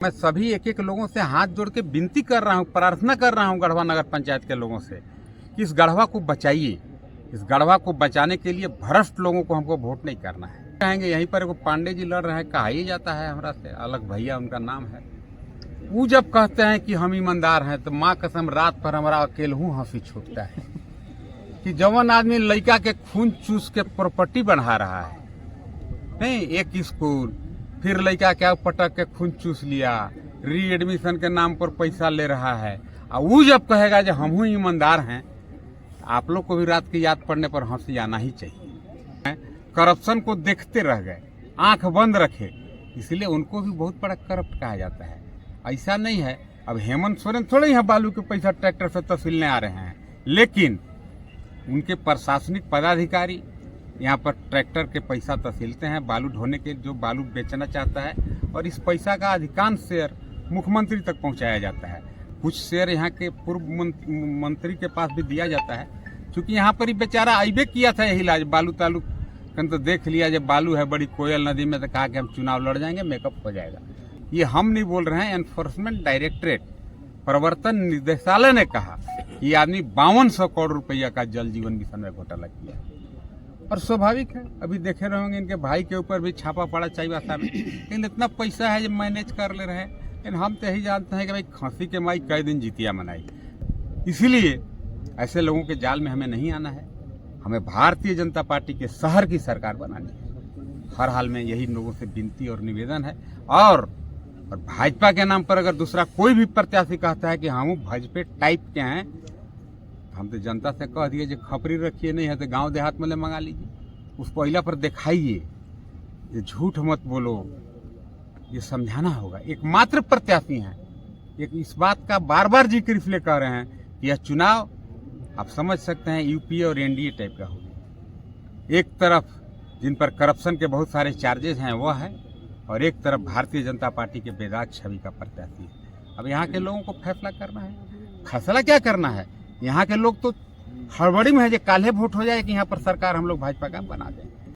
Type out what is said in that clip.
मैं सभी एक एक लोगों से हाथ जोड़ के विनती कर रहा हूँ, प्रार्थना कर रहा हूँ गढ़वा नगर पंचायत के लोगों से कि इस गढ़वा को बचाइए। इस गढ़वा को बचाने के लिए भ्रष्ट लोगों को हमको वोट नहीं करना है। कहेंगे यहीं पर एगो पांडे जी लड़ रहे हैं, कहा ही जाता है हमरा से, अलग भैया उनका नाम है। वो जब कहते हैं कि हम ईमानदार हैं तो माँ कसम रात पर हमारा अकेलहू हंसी छूटता है कि जवान आदमी लड़का के खून चूस के प्रॉपर्टी बढ़ा रहा है। नहीं, एक स्कूल फिर लड़का क्या पटक के खून चूस लिया, री एडमिशन के नाम पर पैसा ले रहा है। और वो जब कहेगा जो हम ईमानदार हैं, आप लोग को भी रात की याद पड़ने पर हंसी आना ही चाहिए। करप्शन को देखते रह गए, आंख बंद रखे, इसलिए उनको भी बहुत बड़ा करप्ट कहा जाता है। ऐसा नहीं है, अब हेमंत सोरेन थोड़े यहाँ बालू के पैसा ट्रैक्टर से तहसीलने आ रहे हैं, लेकिन उनके प्रशासनिक पदाधिकारी यहाँ पर ट्रैक्टर के पैसा तहसीलते हैं बालू ढोने के, जो बालू बेचना चाहता है, और इस पैसा का अधिकांश शेयर मुख्यमंत्री तक पहुँचाया जाता है। कुछ शेयर यहाँ के पूर्व मंत्री के पास भी दिया जाता है, क्योंकि यहाँ पर ही बेचारा आइबे किया था यही इलाज बालू तालू कन, तो देख लिया जब बालू है बड़ी कोयल नदी में, तो कहा कि हम चुनाव लड़ जाएंगे, मेकअप हो जाएगा। ये हम नहीं बोल रहे हैं, एनफोर्समेंट डायरेक्टरेट प्रवर्तन निदेशालय ने कहा कि आदमी 5200 करोड़ रुपया का जल जीवन मिशन में घोटाला किया। और स्वाभाविक है, अभी देखे रहोगे इनके भाई के ऊपर भी छापा पड़ा चाईबासा में, लेकिन इतना पैसा है जब मैनेज कर ले रहे हैं। लेकिन हम तो यही जानते हैं कि भाई खांसी के माई कई दिन जीतिया मनाई, इसीलिए ऐसे लोगों के जाल में हमें नहीं आना है। हमें भारतीय जनता पार्टी के शहर की सरकार बनानी है। हर हाल में यही लोगों से विनती और निवेदन है। और भाजपा के नाम पर अगर दूसरा कोई भी प्रत्याशी कहता है कि हम भाजपा टाइप के हैं, हम तो जनता से कह दिए जो खपरी रखिए, नहीं है तो गांव देहात में ले मंगा लीजिए, उस पहिला पर दिखाइए, ये झूठ मत बोलो, ये समझाना होगा। एकमात्र प्रत्याशी हैं, एक इस बात का बार बार जिक्र इसलिए कह रहे हैं कि यह चुनाव आप समझ सकते हैं यूपीए और एनडीए टाइप का होगा। एक तरफ जिन पर करप्शन के बहुत सारे चार्जेस हैं वो है, और एक तरफ भारतीय जनता पार्टी के बेदाग छवि का प्रत्याशी है। अब यहाँ के लोगों को फैसला करना है। फैसला क्या करना है, यहाँ के लोग तो हड़बड़ी में है जो काल्हे वोट हो जाए कि यहाँ पर सरकार हम लोग भाजपा का बना दें।